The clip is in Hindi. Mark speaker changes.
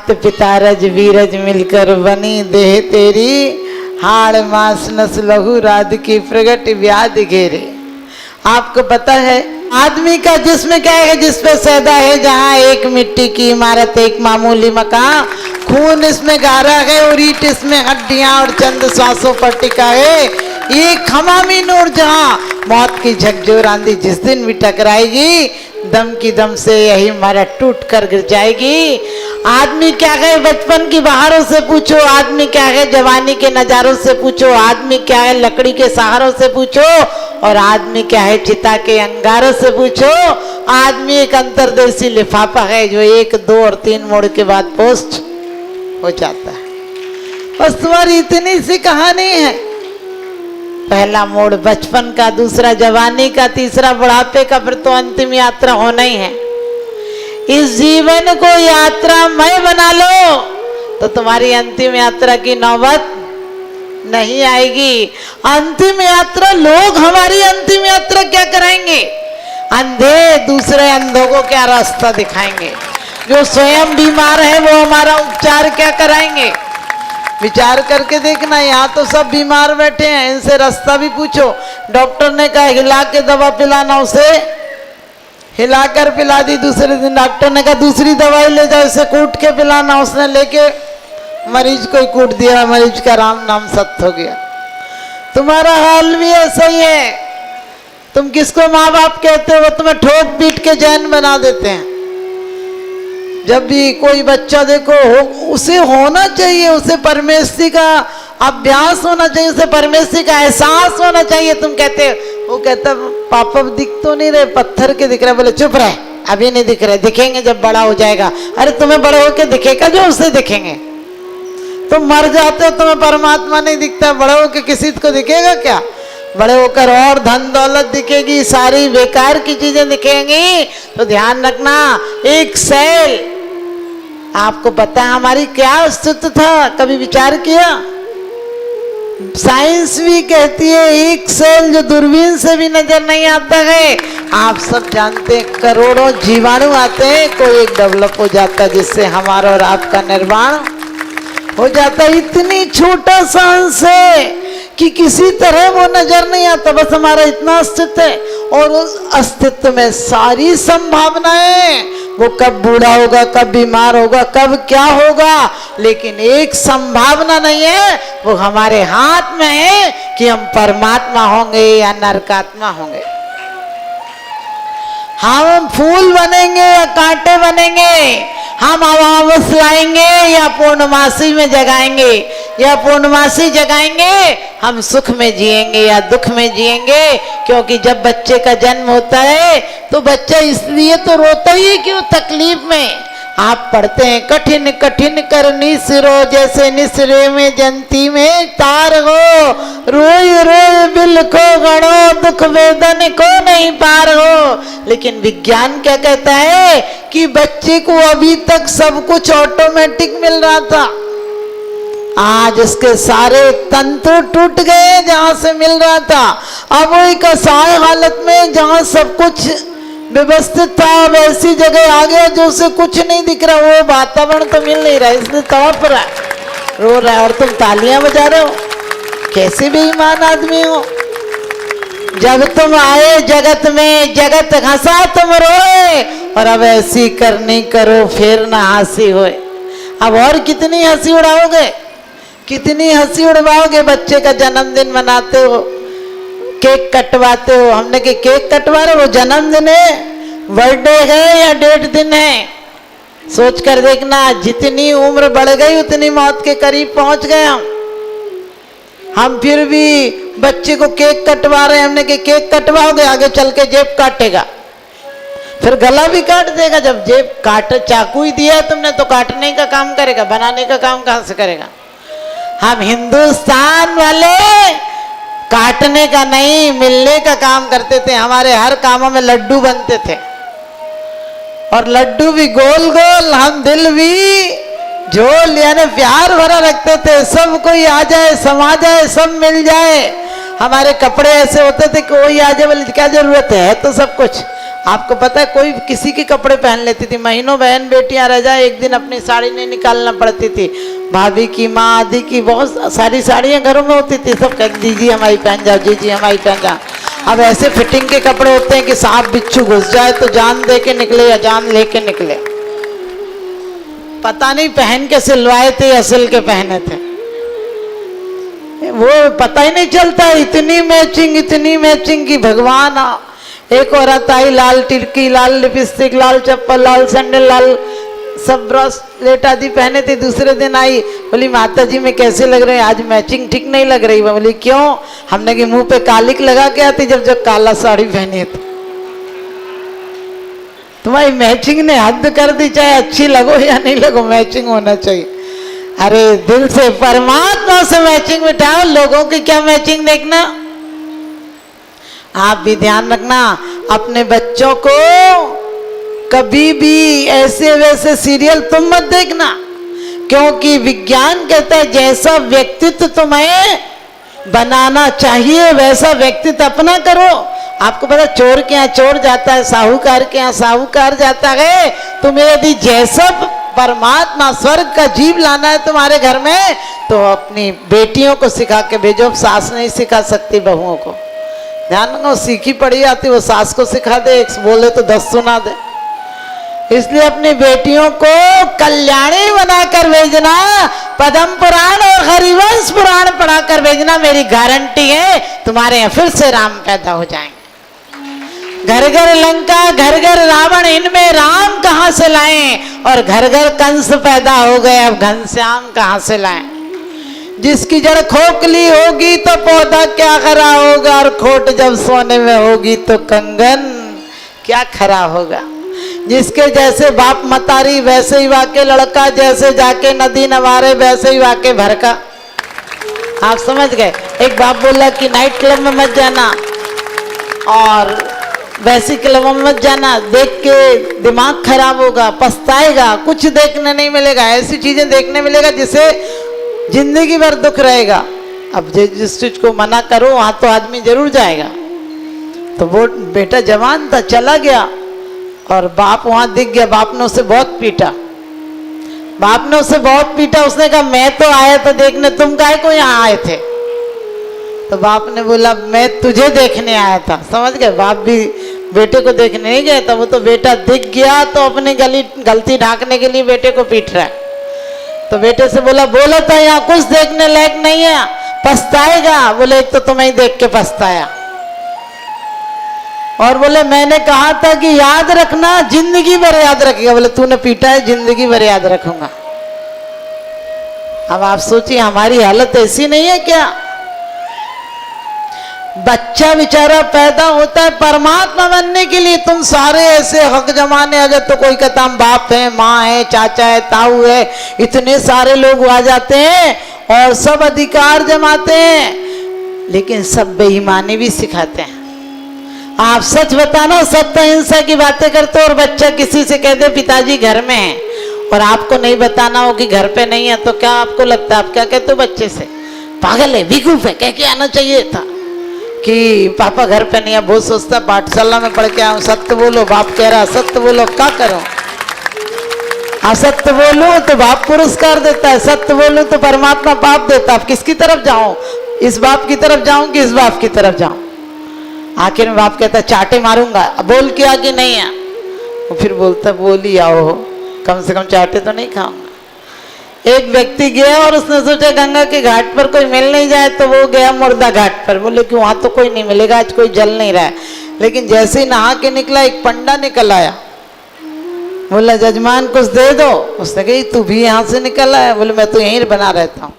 Speaker 1: मात पिता रज बीरज मिलकर बनी देह तेरी, हाड़ मांस नस लहू राध की प्रगट व्याध घेरे। आपको पता है आदमी का जिस्म क्या है, जिस पे सैदा है, जहाँ एक मिट्टी की इमारत, एक मामूली मकान, खून इसमें गारा है और ईट इसमें हड्डियां और चंद सांसों पर टिका है। ये खमामी नूर जहाँ मौत की झकझोर आंधी जिस दिन भी टकराएगी, दम की दम से यही मरद टूट कर गिर जाएगी। आदमी क्या है बचपन की बहारों से पूछो, आदमी क्या है जवानी के नजारों से पूछो, आदमी क्या है लकड़ी के सहारों से पूछो, और आदमी क्या है चिता के अंगारों से पूछो। आदमी एक अंतरदेशी लिफाफा है जो 1, 2 और 3 मोड़ के बाद पोस्ट हो जाता है। बस तुम्हारी इतनी सी कहानी है। पहला मोड़ बचपन का, दूसरा जवानी का, तीसरा बुढ़ापे का, फिर तो अंतिम यात्रा होना ही है। इस जीवन को यात्रामय बना लो तो तुम्हारी अंतिम यात्रा की नौबत नहीं आएगी। अंतिम यात्रा, लोग हमारी अंतिम यात्रा क्या कराएंगे? अंधे दूसरे अंधों को क्या रास्ता दिखाएंगे? जो स्वयं बीमार है वो हमारा उपचार क्या कराएंगे? विचार करके देखना, यहाँ तो सब बीमार बैठे हैं, इनसे रास्ता भी पूछो। डॉक्टर ने कहा हिला के दवा पिलाना, उसे हिलाकर पिला दी। दूसरे दिन डॉक्टर ने कहा दूसरी दवाई ले जाओ, इसे कूट के पिलाना, उसने लेके मरीज को ही कूट दिया, मरीज का राम नाम सत्य हो गया। तुम्हारा हाल भी ऐसा ही है। तुम किसको माँ बाप कहते हो? वो तुम्हें ठोक पीट के जैन बना देते हैं। जब भी कोई बच्चा देखो उसे होना चाहिए, उसे परमेश्वरी का अभ्यास होना चाहिए, उसे परमेश्वरी का एहसास होना चाहिए। तुम कहते वो कहता पापा दिख तो नहीं रहे, पत्थर के दिख रहे। बोले चुप रहे, अभी नहीं दिख रहे, दिखेंगे जब बड़ा हो जाएगा। अरे तुम्हें बड़े होके दिखेगा जो उससे दिखेंगे। तुम मर जाते हो, तुम्हें परमात्मा नहीं दिखता, बड़े होके किसी को दिखेगा क्या? बड़े होकर और धन दौलत दिखेगी, सारी बेकार की चीजें दिखेंगी। तो ध्यान रखना, एक सेल, आपको पता है हमारी क्या अस्तित्व था? कभी विचार किया? साइंस भी कहती है एक सेल जो दूरबीन से भी नजर नहीं आता है। आप सब जानते हैं करोड़ों जीवाणु आते हैं, कोई एक डेवलप हो जाता है जिससे हमारा और आपका निर्माण हो जाता है। इतनी छोटा सा अंश है कि किसी तरह वो नजर नहीं आता, बस हमारा इतना अस्तित्व है। और उस अस्तित्व में सारी संभावनाएं, वो कब बूढ़ा होगा, कब बीमार होगा, कब क्या होगा, लेकिन एक संभावना नहीं है, वो हमारे हाथ में है कि हम परमात्मा होंगे या नरकात्मा होंगे। हम फूल बनेंगे या कांटे बनेंगे, हम अमावस लाएंगे या पूर्णमासी में जगाएंगे, या पूर्णमासी जगाएंगे, हम सुख में जिएंगे या दुख में जिएंगे। क्योंकि जब बच्चे का जन्म होता है तो बच्चा इसलिए तो रोता ही है क्यों? तकलीफ में। आप पढ़ते हैं कठिन कठिन करनी सिरो, जैसे निसरे में जंती में तार हो, रोई रोई बिल को गणो, दुख वेदन को नहीं पार हो। लेकिन विज्ञान क्या कहता है कि बच्चे को अभी तक सब कुछ ऑटोमेटिक मिल रहा था, आज इसके सारे तंतु टूट गए जहां से मिल रहा था। अब वो एक असहाय हालत में जहां सब कुछ व्यवस्थित था, वैसी जगह आ गया जो उसे कुछ नहीं दिख रहा, वो वातावरण तो मिल नहीं रहा, इसलिए तड़प रहा है, रो रहा है, और तुम तालियां बजा रहे हो। कैसे बेईमान आदमी हो? जब तुम आए जगत में, जगत हंसा तुम रोए, और अब ऐसी करनी करो फिर ना हंसी होए। अब और कितनी हंसी उड़ाओगे, कितनी हंसी उड़वाओगे? बच्चे का जन्मदिन मनाते हो, केक कटवाते हो। हमने कि केक कटवा रहे, वो जन्मदिन है, बर्थडे है या डेढ़ दिन है? सोच कर देखना, जितनी उम्र बढ़ गई उतनी मौत के करीब पहुंच गए हम फिर भी बच्चे को केक कटवा रहे हैं। हमने कि केक कटवाओगे, आगे चल के जेब काटेगा, फिर गला भी काट देगा। जब जेब काट, चाकू ही दिया तुमने तो काटने का काम करेगा, बनाने का काम कहां से करेगा? हम हिंदुस्तान वाले काटने का नहीं, मिलने का काम करते थे। हमारे हर कामों में लड्डू बनते थे, और लड्डू भी गोल गोल, हम दिल भी झोल, यानी प्यार भरा रखते थे। सब कोई आ जाए, समा जाए, सब मिल जाए। हमारे कपड़े ऐसे होते थे कि कोई आ जाए, बोले क्या जरूरत है तो सब कुछ। आपको पता है कोई किसी के कपड़े पहन लेती थी, महीनों बहन बेटियां रह जाए एक दिन अपनी साड़ी नहीं निकालना पड़ती थी। भाभी की, माँ आदि की बहुत सारी साड़ियाँ घरों में होती थी, सब कह दीजिए हमारी पहन जाओ, जी जी हमारी पहन जाओ। अब ऐसे फिटिंग के कपड़े होते हैं कि सांप बिच्छू घुस जाए तो जान दे के निकले या जान लेके निकले। पता नहीं पहन के सिलवाए थे या सिल के पहने थे, वो पता ही नहीं चलता। इतनी मैचिंग की भगवान। एक औरत आई, लाल टिरकी, लाल लिपस्टिक, लाल चप्पल, लाल सैंडल, लाल सब ब्रेसलेट आदि पहने थे। दूसरे दिन आई, बोली माता जी में कैसे लग रहे हैं, आज मैचिंग ठीक नहीं लग रही। बोली क्यों? हमने कि मुंह पे कालिक लगा के आती जब जब काला साड़ी पहनी तो। तुम्हारी मैचिंग ने हद कर दी, चाहे अच्छी लगो या नहीं लगो, मैचिंग होना चाहिए। अरे दिल से परमात्मा से मैचिंग बिठाओ, लोगों की क्या मैचिंग देखना। आप भी ध्यान रखना, अपने बच्चों को कभी भी ऐसे वैसे सीरियल तुम मत देखना, क्योंकि विज्ञान कहता है जैसा व्यक्तित्व तुम्हें बनाना चाहिए वैसा व्यक्तित्व अपना करो। आपको पता चोर के यहाँ चोर जाता है, साहूकार के यहाँ साहूकार जाता है। तुम्हें यदि जैसा परमात्मा स्वर्ग का जीव लाना है तुम्हारे घर में, तो अपनी बेटियों को सिखा के भेजो। सास नहीं सिखा सकती बहुओं को, ध्यान रखो, सीखी पड़ी आती वो सास को सिखा दे, एक बोले तो 10 सुना दे। इसलिए अपनी बेटियों को कल्याणी बनाकर भेजना, पद्म पुराण और हरिवंश पुराण पढ़ाकर भेजना। मेरी गारंटी है तुम्हारे यहाँ फिर से राम पैदा हो जाएंगे। घर घर लंका, घर घर रावण, इनमें राम कहाँ से लाएं? और घर घर कंस पैदा हो गए, अब घनश्याम कहाँ से लाएं? जिसकी जड़ खोखली होगी तो पौधा क्या खरा होगा, और खोट जब सोने में होगी तो कंगन क्या खरा होगा। जिसके जैसे बाप मतारी वैसे ही वाके लड़का, जैसे जाके नदी नवारे वैसे ही वाके भरका। आप समझ गए? एक बाप बोला कि नाइट क्लब में मत जाना और वैसी क्लबों में मत जाना, देख के दिमाग खराब होगा, पछताएगा, कुछ देखने नहीं मिलेगा। ऐसी चीजें देखने मिलेगा जिसे जिंदगी भर दुख रहेगा। अब जिस चीज को मना करो वहां तो आदमी जरूर जाएगा। तो वो बेटा जवान था, चला गया और बाप वहां दिख गया। बाप ने उसे बहुत पीटा, उसने कहा मैं तो आया था देखने, तुम काहे को यहाँ आए थे? तो बाप ने बोला मैं तुझे देखने आया था। समझ गए? बाप भी बेटे को देखने नहीं गया था, वो तो बेटा दिख गया तो अपनी गलती ढांकने के लिए बेटे को पीट रहा है। तो बेटे से बोला था यहाँ कुछ देखने लायक नहीं है, पछताएगा। बोले एक तो तुम्हें देख के पछताया, और बोले मैंने कहा था कि याद रखना, जिंदगी भर याद रखेगा। बोले तूने पीटा है, जिंदगी भर याद रखूंगा। अब आप सोचिए हमारी हालत ऐसी नहीं है क्या? बच्चा बेचारा पैदा होता है परमात्मा बनने के लिए। तुम सारे ऐसे हक जमाने अगर तो कोई कहता हम बाप है, माँ है, चाचा है, ताऊ है, इतने सारे लोग आ जाते हैं और सब अधिकार जमाते हैं, लेकिन सब बेईमानी भी सिखाते हैं। आप सच बताना, सत्य अहिंसा की बातें करते हो और बच्चा किसी से कह दे पिताजी घर में है और आपको नहीं बताना हो कि घर पे नहीं है, तो क्या आपको लगता है आप क्या कहते हो बच्चे से? पागल है, बेवकूफ है, कह के आना चाहिए था कि पापा घर पे नहीं है। बहुत सोचता पाठशाला में पढ़ के आऊँ, सत्य बोलो, बाप कह रहा सत्य बोलो, क्या करो? असत्य बोलूं तो बाप पुरस्कार देता है, सत्य बोलूं तो परमात्मा पाप देता है। अब किसकी तरफ जाऊं? इस बाप की तरफ जाऊं कि इस बाप की तरफ जाऊं? आखिर में बाप कहता चाटे मारूंगा, बोल के आगे नहीं है। वो फिर बोलता बोली आओ, कम से कम चाटे तो नहीं खाऊंगा। एक व्यक्ति गया और उसने सोचा गंगा के घाट पर कोई मिल नहीं जाए, तो वो गया मुर्दा घाट पर। बोले कि वहां तो कोई नहीं मिलेगा, आज कोई जल नहीं रहा है। लेकिन जैसे ही नहा के निकला एक पंडा निकल आया। बोला जजमान कुछ दे दो। उसने कही तू भी यहाँ से निकल आया? बोले मैं तो यहीं बना रहता हूँ।